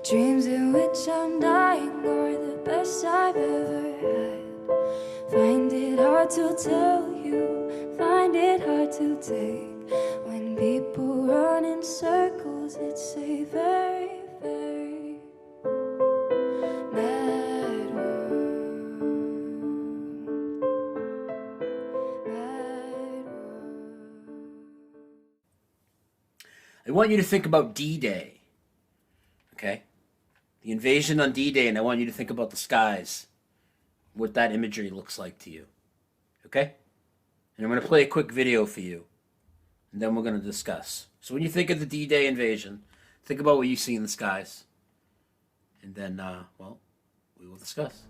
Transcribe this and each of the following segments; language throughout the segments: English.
dreams in which I'm dying are the best I've ever had. Find it hard to tell you, find it hard to take. When people run in circles, it's a very, very mad world. Mad world. I want you to think about D-Day, okay? The invasion on D-Day, and I want you to think about the skies, what that imagery looks like to you, okay? And I'm going to play a quick video for you, and then we're going to discuss. So when you think of the D-Day invasion, think about what you see in the skies, and then, well, we will discuss.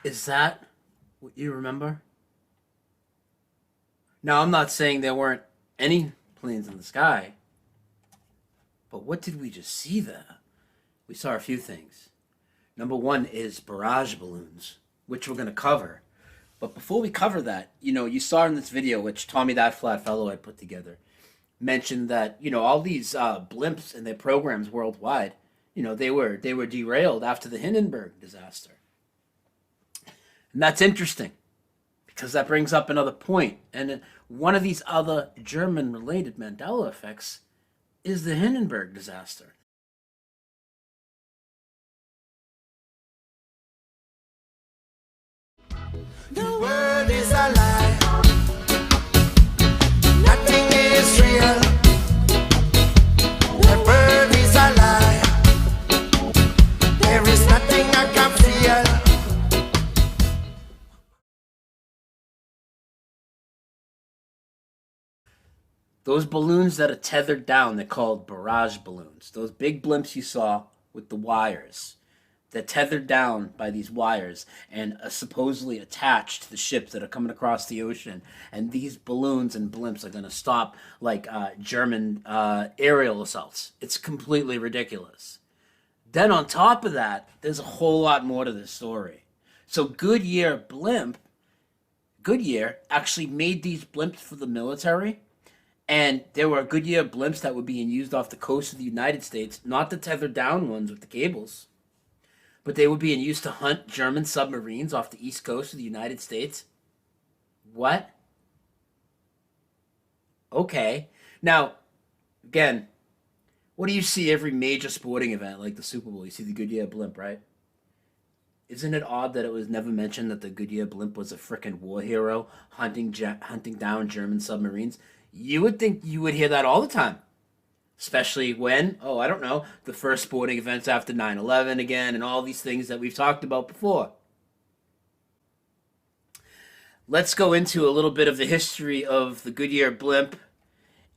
Is that what you remember? Now, I'm not saying there weren't any planes in the sky, but what did we just see there? We saw a few things. Number one is barrage balloons, which we're going to cover. But before we cover that, you saw in this video, which Tommy That Flat Fellow had put together, mentioned that, all these blimps and their programs worldwide, they were derailed after the Hindenburg disaster. And that's interesting, because that brings up another point. And one of these other German-related Mandela effects is the Hindenburg disaster. The world is a lie. Nothing is real. The world is a lie. There is nothing I can feel. Those balloons that are tethered down, they're called barrage balloons. Those big blimps you saw with the wires, They're tethered down by these wires and supposedly attached to the ships that are coming across the ocean. And these balloons and blimps are going to stop like German aerial assaults. It's completely ridiculous. Then on top of that, there's a whole lot more to this story. So Goodyear actually made these blimps for the military. And there were Goodyear blimps that were being used off the coast of the United States, not the tethered down ones with the cables. But they were being used to hunt German submarines off the east coast of the United States. What? Okay. Now, again, what do you see every major sporting event like the Super Bowl? You see the Goodyear blimp, right? Isn't it odd that it was never mentioned that the Goodyear blimp was a frickin' war hero hunting down German submarines? You would think you would hear that all the time. Especially when, I don't know, the first sporting events after 9/11 again, and all these things that we've talked about before. Let's go into a little bit of the history of the Goodyear blimp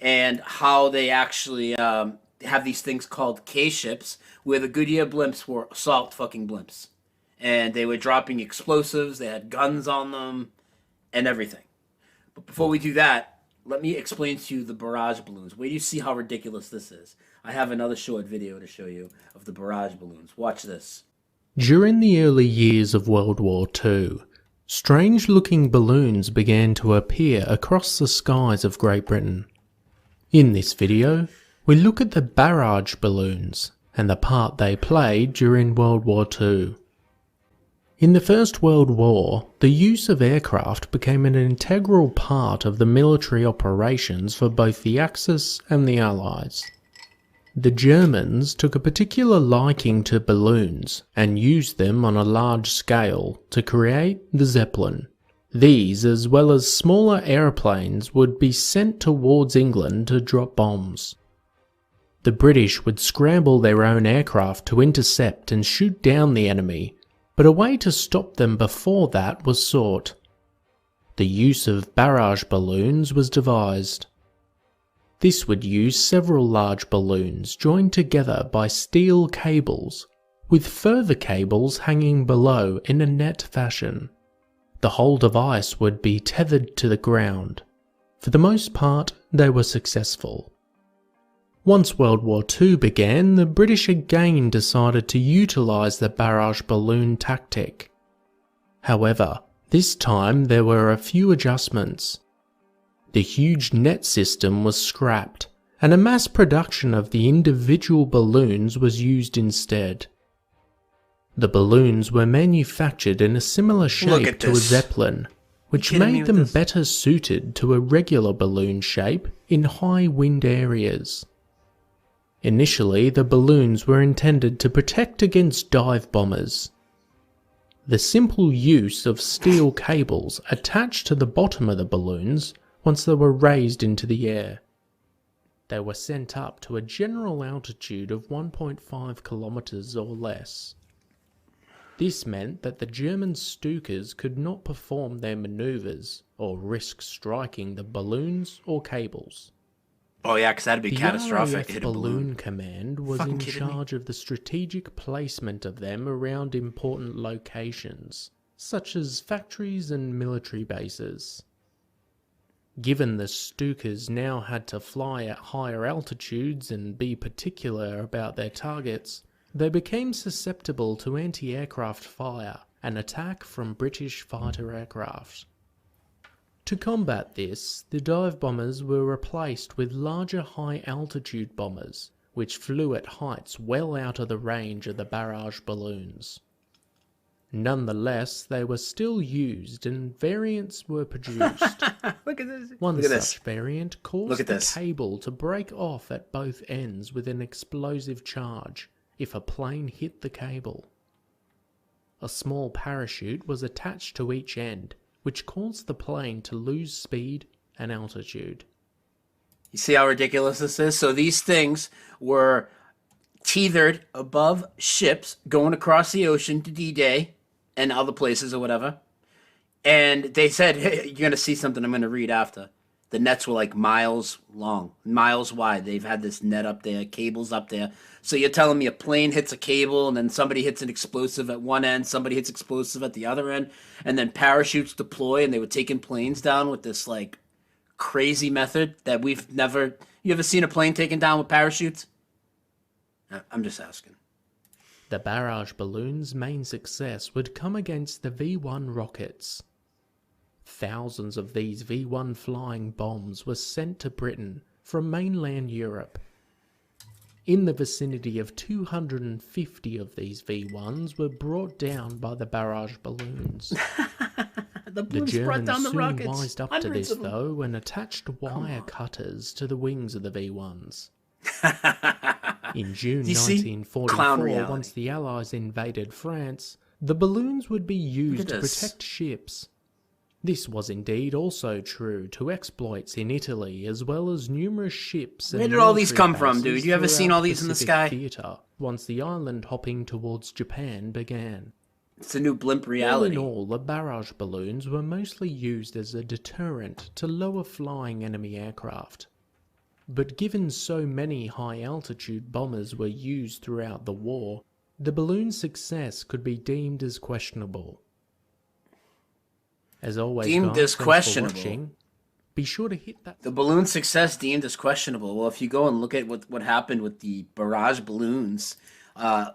and how they actually have these things called K-ships, where the Goodyear blimps were assault fucking blimps. And they were dropping explosives, they had guns on them, and everything. But before we do that, let me explain to you the barrage balloons. Wait till you see how ridiculous this is. I have another short video to show you of the barrage balloons. Watch this. During the early years of World War II, strange-looking balloons began to appear across the skies of Great Britain. In this video, we look at the barrage balloons and the part they played during World War II. In the First World War, the use of aircraft became an integral part of the military operations for both the Axis and the Allies. The Germans took a particular liking to balloons and used them on a large scale to create the Zeppelin. These, as well as smaller aeroplanes, would be sent towards England to drop bombs. The British would scramble their own aircraft to intercept and shoot down the enemy, but a way to stop them before that was sought. The use of barrage balloons was devised. This would use several large balloons joined together by steel cables, with further cables hanging below in a net fashion. The whole device would be tethered to the ground. For the most part, they were successful. Once World War II began, the British again decided to utilise the barrage balloon tactic. However, this time there were a few adjustments. The huge net system was scrapped, and a mass production of the individual balloons was used instead. The balloons were manufactured in a similar shape to a Zeppelin, which made them better suited to a regular balloon shape in high wind areas. Initially, the balloons were intended to protect against dive bombers. The simple use of steel cables attached to the bottom of the balloons once they were raised into the air. They were sent up to a general altitude of 1.5 kilometers or less. This meant that the German Stukas could not perform their maneuvers or risk striking the balloons or cables. Oh yeah, because that'd be catastrophic. The RAF Balloon Command was in charge of the strategic placement of them around important locations, such as factories and military bases. Given the Stukas now had to fly at higher altitudes and be particular about their targets, they became susceptible to anti-aircraft fire and attack from British fighter aircraft. To combat this, the dive bombers were replaced with larger high-altitude bombers, which flew at heights well out of the range of the barrage balloons. Nonetheless, they were still used and variants were produced. Look at this. One such variant caused the cable to break off at both ends with an explosive charge if a plane hit the cable. A small parachute was attached to each end, which caused the plane to lose speed and altitude. You see how ridiculous this is? So these things were tethered above ships going across the ocean to D-Day and other places or whatever. And they said, hey, you're going to see something I'm going to read after. The nets were like miles long, miles wide. They've had this net up there, cables up there. So you're telling me a plane hits a cable and then somebody hits an explosive at one end, somebody hits explosive at the other end, and then parachutes deploy, and they were taking planes down with this like crazy method that we've never. You ever seen a plane taken down with parachutes? I'm just asking. The barrage balloon's main success would come against the V-1 rockets. Thousands of these V-1 flying bombs were sent to Britain from mainland Europe. In the vicinity of 250 of these V-1s were brought down by the barrage balloons. The The Germans down the soon rockets. wised up to Hundreds this, of them. though, and attached wire cutters to the wings of the V-1s. In June Do you see? Clown 1944, reality. once the Allies invaded France, the balloons would be used to this. protect ships. This was indeed also true to exploits in Italy, as well as numerous ships. Where and did all these military come from, bases dude? You ever seen throughout all these in the Pacific sky? Theater, once the island hopping towards Japan began. It's a new blimp All reality. in all, the barrage balloons were mostly used as a deterrent to lower flying enemy aircraft. But given so many high-altitude bombers were used throughout the war, the balloon's success could be deemed as questionable. As always, Deemed guys, as thanks for questionable. watching. Be sure to hit that. The balloon success deemed as questionable. Well, if you go and look at what happened with the barrage balloons,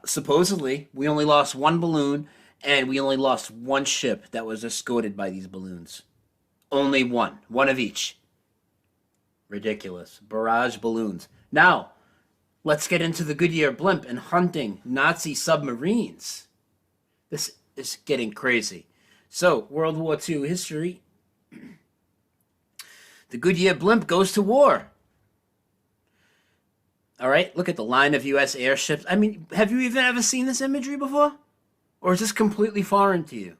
supposedly we only lost one balloon and we only lost one ship that was escorted by these balloons. Only one of each. Ridiculous. Barrage balloons. Now, let's get into the Goodyear blimp and hunting Nazi submarines. This is getting crazy. So, World War II history. The Goodyear blimp goes to war. All right, look at the line of U.S. airships. I mean, have you even ever seen this imagery before? Or is this completely foreign to you?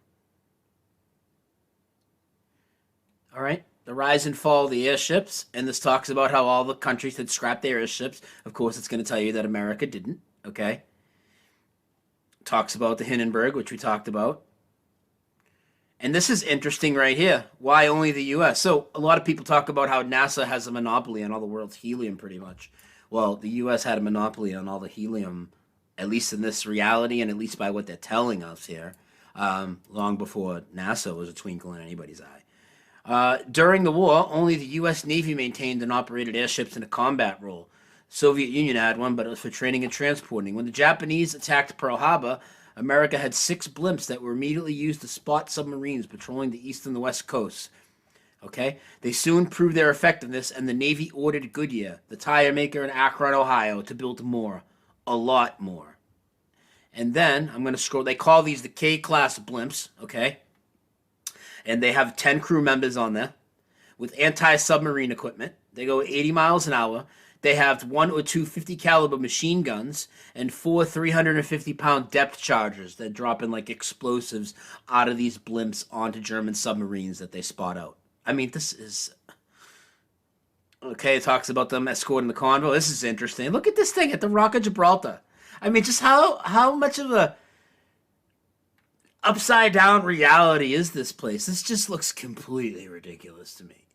All right, the rise and fall of the airships. And this talks about how all the countries had scrapped their airships. Of course, it's going to tell you that America didn't, okay? Talks about the Hindenburg, which we talked about. And this is interesting right here. Why only the U.S.? So a lot of people talk about how NASA has a monopoly on all the world's helium pretty much. Well, the U.S. had a monopoly on all the helium, at least in this reality and at least by what they're telling us here, long before NASA was a twinkle in anybody's eye. During the war, only the U.S. Navy maintained and operated airships in a combat role. Soviet Union had one, but it was for training and transporting. When the Japanese attacked Pearl Harbor, America had 6 blimps that were immediately used to spot submarines patrolling the east and the west coasts. Okay? They soon proved their effectiveness, and the Navy ordered Goodyear, the tire maker in Akron, Ohio, to build more. A lot more. And then, I'm going to scroll. They call these the K-class blimps, okay? And they have 10 crew members on there with anti-submarine equipment. They go 80 miles an hour. They have 1 or 2 50 caliber machine guns and 4 350-pound depth chargers that drop in like explosives out of these blimps onto German submarines that they spot out. I mean, this is... Okay, it talks about them escorting the convoy. This is interesting. Look at this thing at the Rock of Gibraltar. I mean, just how much of a upside down reality is this place? This just looks completely ridiculous to me.